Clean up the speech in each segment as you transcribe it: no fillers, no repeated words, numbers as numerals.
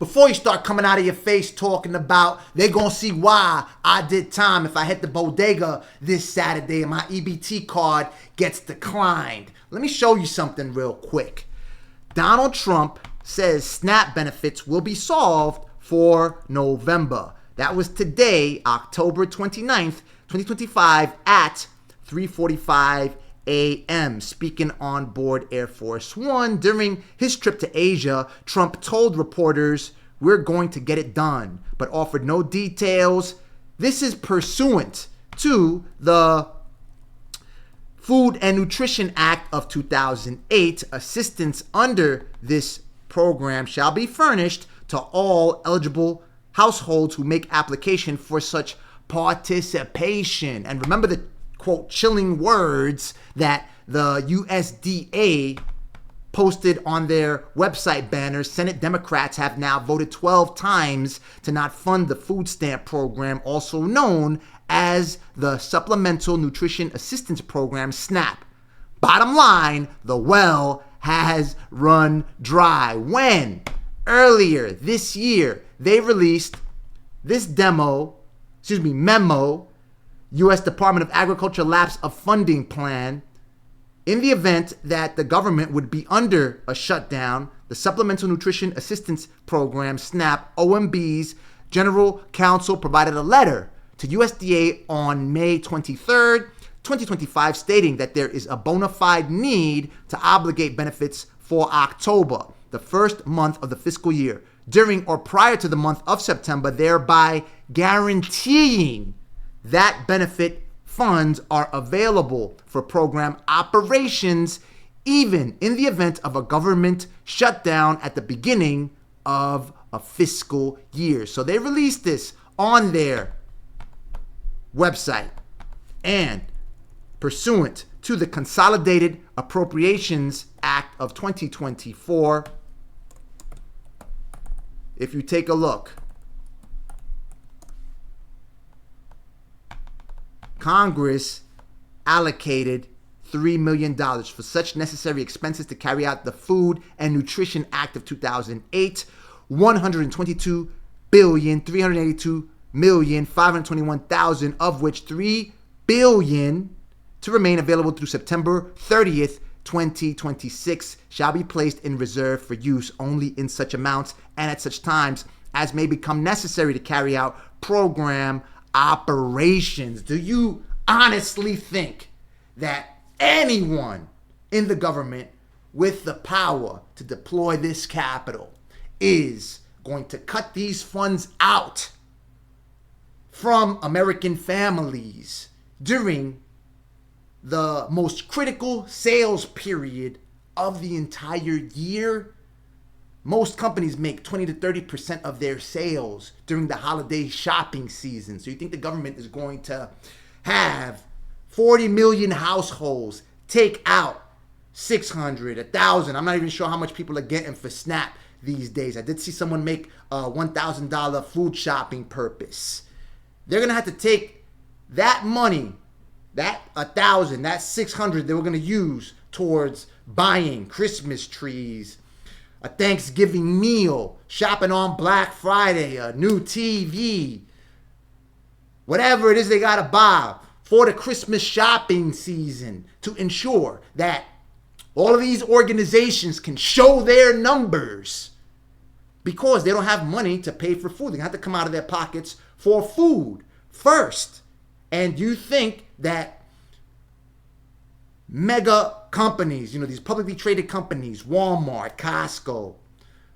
Before you start coming out of your face talking about they're going to see why I did time if I hit the bodega this Saturday and my EBT card gets declined. Let me show you something real quick. Donald Trump says SNAP benefits will be solved for November. That was today, October 29th, 2025 at 3:45 a.m. Speaking on board Air Force One during his trip to Asia, Trump told reporters, "We're going to get it done," but offered no details. This is pursuant to the Food and Nutrition Act of 2008. Assistance under this program shall be furnished to all eligible households who make application for such participation. And remember the quote chilling words that the USDA posted on their website banners. Senate Democrats have now voted 12 times to not fund the food stamp program, also known as the Supplemental Nutrition Assistance Program, SNAP. Bottom line, the well has run dry. When earlier this year they released this memo, U.S. Department of Agriculture lapse of funding plan. In the event that the government would be under a shutdown, the Supplemental Nutrition Assistance Program, SNAP, OMB's General Counsel provided a letter to USDA on May 23rd, 2025, stating that there is a bona fide need to obligate benefits for October, the first month of the fiscal year, during or prior to the month of September, thereby guaranteeing that benefit funds are available for program operations, even in the event of a government shutdown at the beginning of a fiscal year. So they released this on their website. And pursuant to the Consolidated Appropriations Act of 2024, if you take a look, Congress allocated $3 million for such necessary expenses to carry out the Food and Nutrition Act of 2008, $122,382,521,000, of which $3 billion to remain available through September 30th, 2026, shall be placed in reserve for use only in such amounts and at such times as may become necessary to carry out program operations. Do you honestly think that anyone in the government with the power to deploy this capital is going to cut these funds out from American families during the most critical sales period of the entire year? Most companies make 20 to 30% of their sales during the holiday shopping season. So you think the government is going to have 40 million households take out 600, 1,000? I'm not even sure how much people are getting for SNAP these days. I did see someone make a $1,000 food shopping purpose. They're going to have to take that money, that 1,000, that 600 they were going to use towards buying Christmas trees, a Thanksgiving meal, shopping on Black Friday, a new TV, whatever it is they got to buy for the Christmas shopping season to ensure that all of these organizations can show their numbers, because they don't have money to pay for food. They have to come out of their pockets for food first. And you think that mega companies, these publicly traded companies, Walmart, Costco,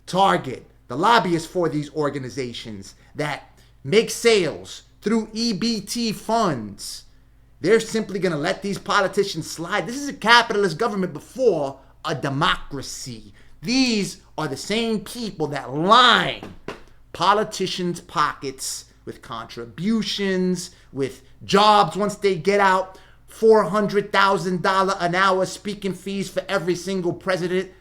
Target, the lobbyists for these organizations that make sales through EBT funds, they're simply going to let these politicians slide? This is a capitalist government before a democracy. These are the same people that line politicians' pockets with contributions, with jobs once they get out, $400,000 an hour speaking fees for every single president.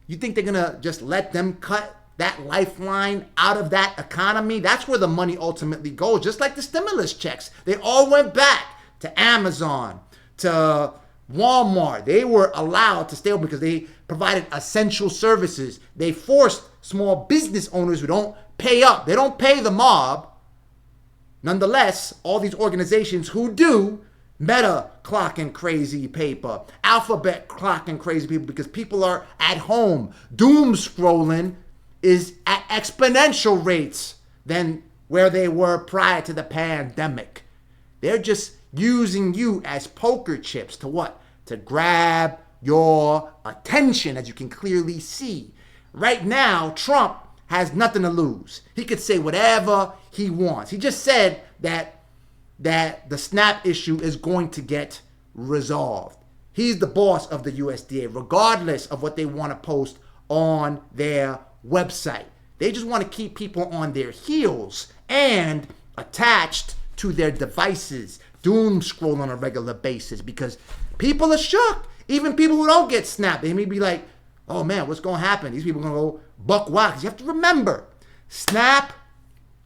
You think they're going to just let them cut that lifeline out of that economy? That's where the money ultimately goes. Just like the stimulus checks, they all went back to Amazon, to Walmart. They were allowed to stay open because they provided essential services. They forced small business owners who don't pay up. They don't pay the mob. Nonetheless, all these organizations who do, Meta clocking crazy paper, Alphabet clocking crazy people because people are at home. Doom scrolling is at exponential rates than where they were prior to the pandemic. They're just using you as poker chips to what? To grab your attention, as you can clearly see. Right now, Trump has nothing to lose. He could say whatever he wants. He just said that the SNAP issue is going to get resolved. He's the boss of the USDA, regardless of what they want to post on their website. They just want to keep people on their heels and attached to their devices, doom scroll on a regular basis, because people are shook. Even people who don't get SNAP, they may be like, oh man, what's going to happen? These people are going to go buck wild. You have to remember, SNAP,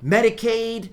Medicaid,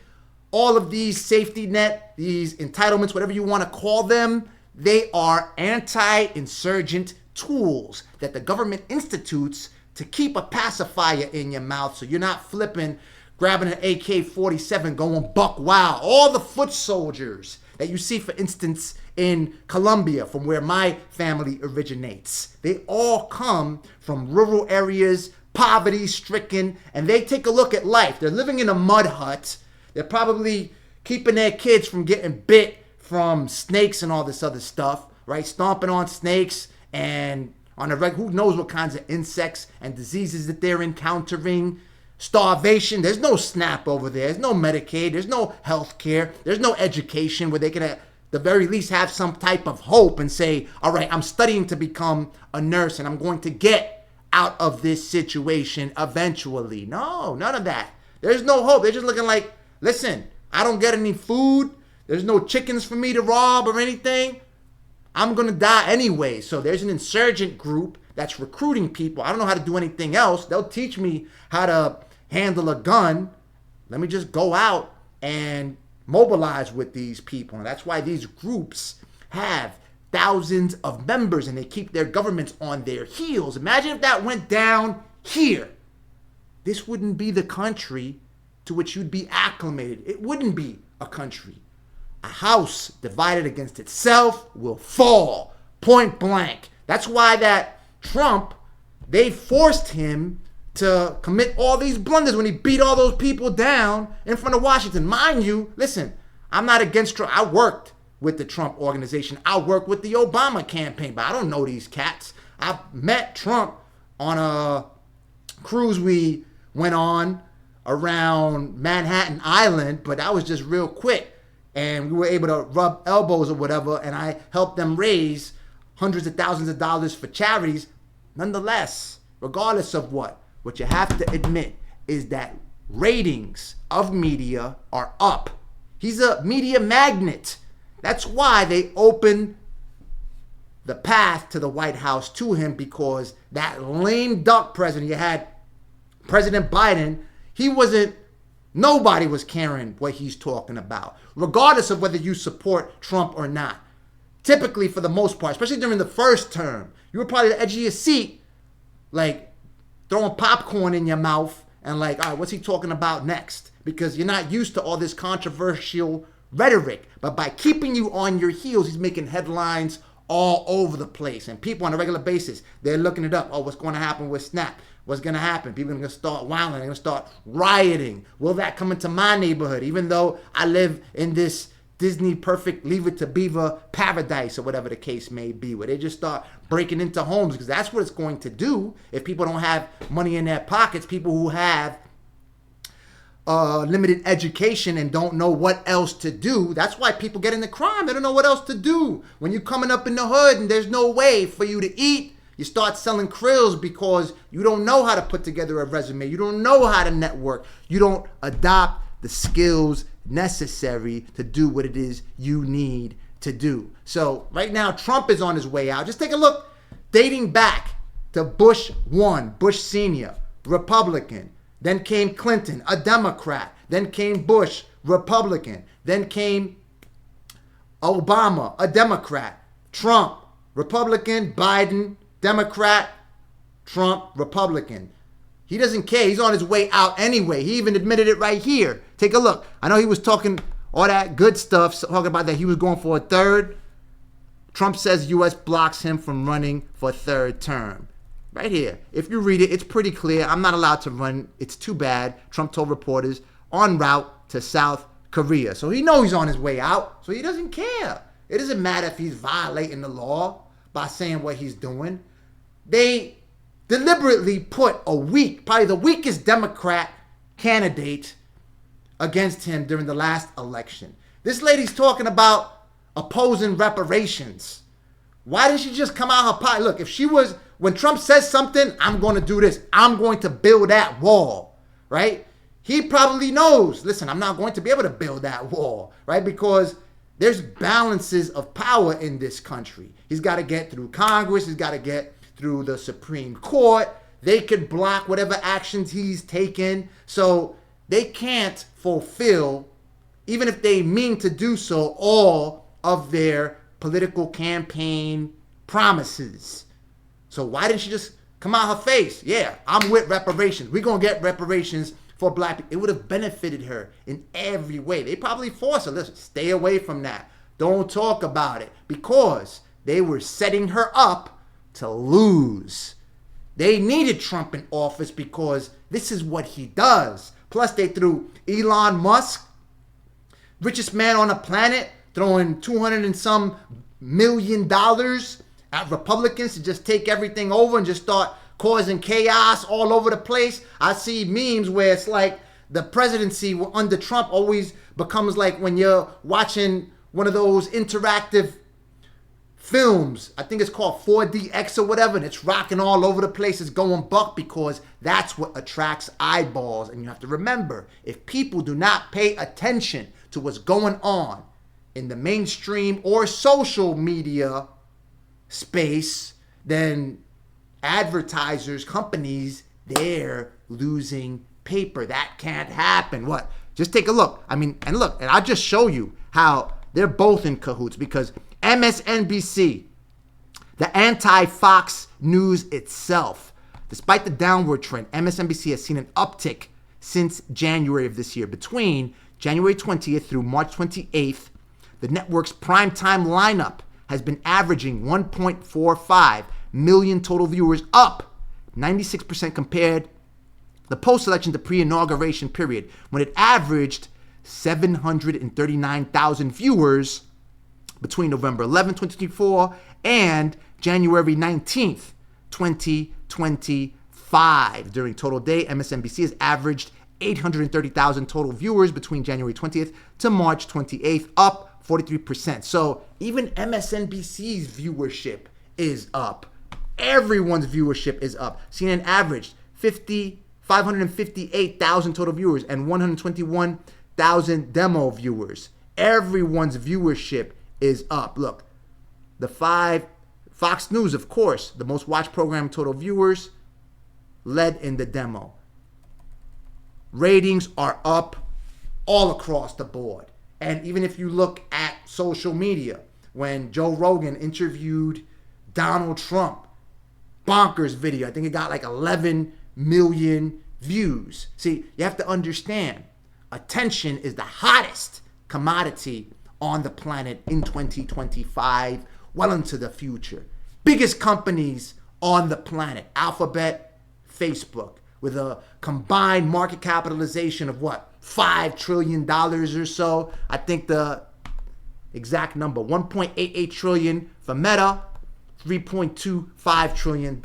all of these safety net, these entitlements, whatever you want to call them, they are anti-insurgent tools that the government institutes to keep a pacifier in your mouth so you're not flipping, grabbing an AK-47, going buck wild. All the foot soldiers that you see, for instance, in Colombia, from where my family originates, they all come from rural areas, poverty-stricken, and they take a look at life. They're living in a mud hut. They're probably keeping their kids from getting bit from snakes and all this other stuff, right? Stomping on snakes and on a who knows what kinds of insects and diseases that they're encountering. Starvation. There's no SNAP over there. There's no Medicaid. There's no health care. There's no education where they can at the very least have some type of hope and say, all right, I'm studying to become a nurse and I'm going to get out of this situation eventually. No, none of that. There's no hope. They're just looking like, listen, I don't get any food. There's no chickens for me to rob or anything. I'm going to die anyway. So there's an insurgent group that's recruiting people. I don't know how to do anything else. They'll teach me how to handle a gun. Let me just go out and mobilize with these people. And that's why these groups have thousands of members and they keep their governments on their heels. Imagine if that went down here. This wouldn't be the country to which you'd be acclimated. It wouldn't be a country. A house divided against itself will fall, point blank. That's why that Trump, they forced him to commit all these blunders when he beat all those people down in front of Washington. Mind you, listen, I'm not against Trump. I worked with the Trump organization. I worked with the Obama campaign, but I don't know these cats. I met Trump on a cruise we went on around Manhattan Island, but that was just real quick. And we were able to rub elbows or whatever, and I helped them raise hundreds of thousands of dollars for charities. Nonetheless, regardless of what you have to admit is that ratings of media are up. He's a media magnet. That's why they opened the path to the White House to him, because that lame duck president, you had President Biden, nobody was caring what he's talking about, regardless of whether you support Trump or not. Typically, for the most part, especially during the first term, you were probably at the edge of your seat, like throwing popcorn in your mouth and like, all right, what's he talking about next? Because you're not used to all this controversial rhetoric. But by keeping you on your heels, he's making headlines all over the place. And people on a regular basis, they're looking it up. Oh, what's going to happen with SNAP? What's going to happen? People are going to start wilding. They're going to start rioting. Will that come into my neighborhood? Even though I live in this Disney perfect Leave It to Beaver paradise or whatever the case may be, where they just start breaking into homes, because that's what it's going to do if people don't have money in their pockets. People who have limited education and don't know what else to do. That's why people get into crime. They don't know what else to do. When you're coming up in the hood and there's no way for you to eat, you start selling krills because you don't know how to put together a resume. You don't know how to network. You don't adopt the skills necessary to do what it is you need to do. So right now, Trump is on his way out. Just take a look, dating back to Bush 1, Bush Sr., Republican. Then came Clinton, a Democrat. Then came Bush, Republican. Then came Obama, a Democrat. Trump, Republican. Biden, Democrat. Trump, Republican. He doesn't care. He's on his way out anyway. He even admitted it right here. Take a look. I know he was talking all that good stuff, talking about that he was going for a third. Trump says U.S. blocks him from running for a third term. Right here. If you read it, it's pretty clear. I'm not allowed to run. It's too bad. Trump told reporters en route to South Korea. So he knows he's on his way out. So he doesn't care. It doesn't matter if he's violating the law by saying what he's doing. They deliberately put probably the weakest Democrat candidate against him during the last election. This lady's talking about opposing reparations. Why didn't she just come out her pocket? Look, when Trump says something, I'm going to do this. I'm going to build that wall, right? He probably knows, listen, I'm not going to be able to build that wall, right? Because there's balances of power in this country. He's got to get through Congress. He's got to get through the Supreme Court. They could block whatever actions he's taken. So they can't fulfill, even if they mean to do so, all of their political campaign promises. So why didn't she just come out her face? Yeah, I'm with reparations. We're going to get reparations for black people. It would have benefited her in every way. They probably forced her, listen, stay away from that. Don't talk about it, because they were setting her up to lose. They needed Trump in office because this is what he does. Plus, they threw Elon Musk, richest man on the planet, throwing $200 and some million at Republicans to just take everything over and just start causing chaos all over the place. I see memes where it's like the presidency under Trump always becomes like when you're watching one of those interactive films. I think it's called 4DX or whatever, and it's rocking all over the place. It's going buck because that's what attracts eyeballs. And you have to remember, if people do not pay attention to what's going on in the mainstream or social media space, then advertisers, companies, they're losing paper. That can't happen. What? Just take a look. And I'll just show you how they're both in cahoots, because MSNBC, the anti-Fox News itself, despite the downward trend, MSNBC has seen an uptick since January of this year. Between January 20th through March 28th, the network's primetime lineup has been averaging 1.45 million total viewers, up 96% compared the post-election to pre-inauguration period, when it averaged 739,000 viewers between November 11, 2024 and January 19th, 2025. During total day, MSNBC has averaged 830,000 total viewers between January 20th to March 28th, up 43%. So even MSNBC's viewership is up. Everyone's viewership is up. CNN averaged 558,000 total viewers and 121,000 demo viewers. Everyone's viewership is up. Look, the Fox News, of course, the most watched program, total viewers, led in the demo. Ratings are up all across the board. And even if you look at social media, when Joe Rogan interviewed Donald Trump, bonkers video, I think it got like 11 million views. See, you have to understand, attention is the hottest commodity on the planet in 2025, well into the future. Biggest companies on the planet, Alphabet, Facebook, with a combined market capitalization of what? $5 trillion or so. I think the exact number, 1.88 trillion for Meta, $3.25 trillion.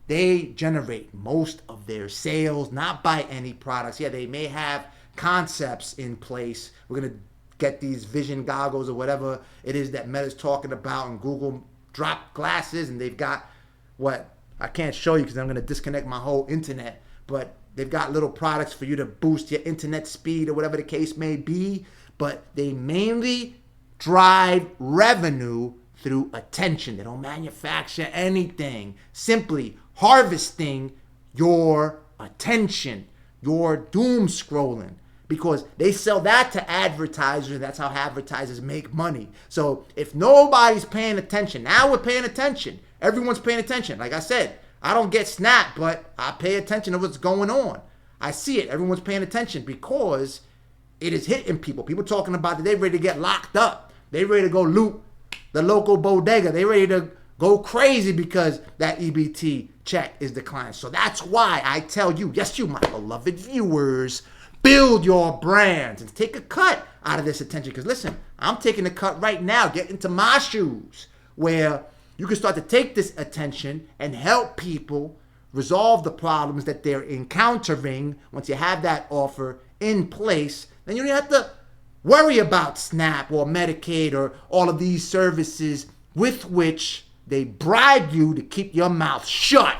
They generate most of their sales, not by any products. Yeah, they may have concepts in place. We're going to get these vision goggles or whatever it is that Meta's talking about, and Google dropped glasses, and they've got what? I can't show you because I'm going to disconnect my whole internet, but they've got little products for you to boost your internet speed or whatever the case may be, but they mainly drive revenue through attention. They don't manufacture anything, simply harvesting your attention, your doom scrolling, because they sell that to advertisers. That's how advertisers make money. So if nobody's paying attention, now we're paying attention. Everyone's paying attention. Like I said, I don't get Snap, but I pay attention to what's going on. I see it. Everyone's paying attention because it is hitting people. People talking about that they ready to get locked up. They ready to go loot the local bodega. They ready to go crazy because that EBT check is declined. So that's why I tell you, yes, you, my beloved viewers, build your brands and take a cut out of this attention. Because listen, I'm taking a cut right now, get into my shoes, where you can start to take this attention and help people resolve the problems that they're encountering. Once you have that offer in place, then you don't have to worry about SNAP or Medicaid or all of these services with which they bribe you to keep your mouth shut.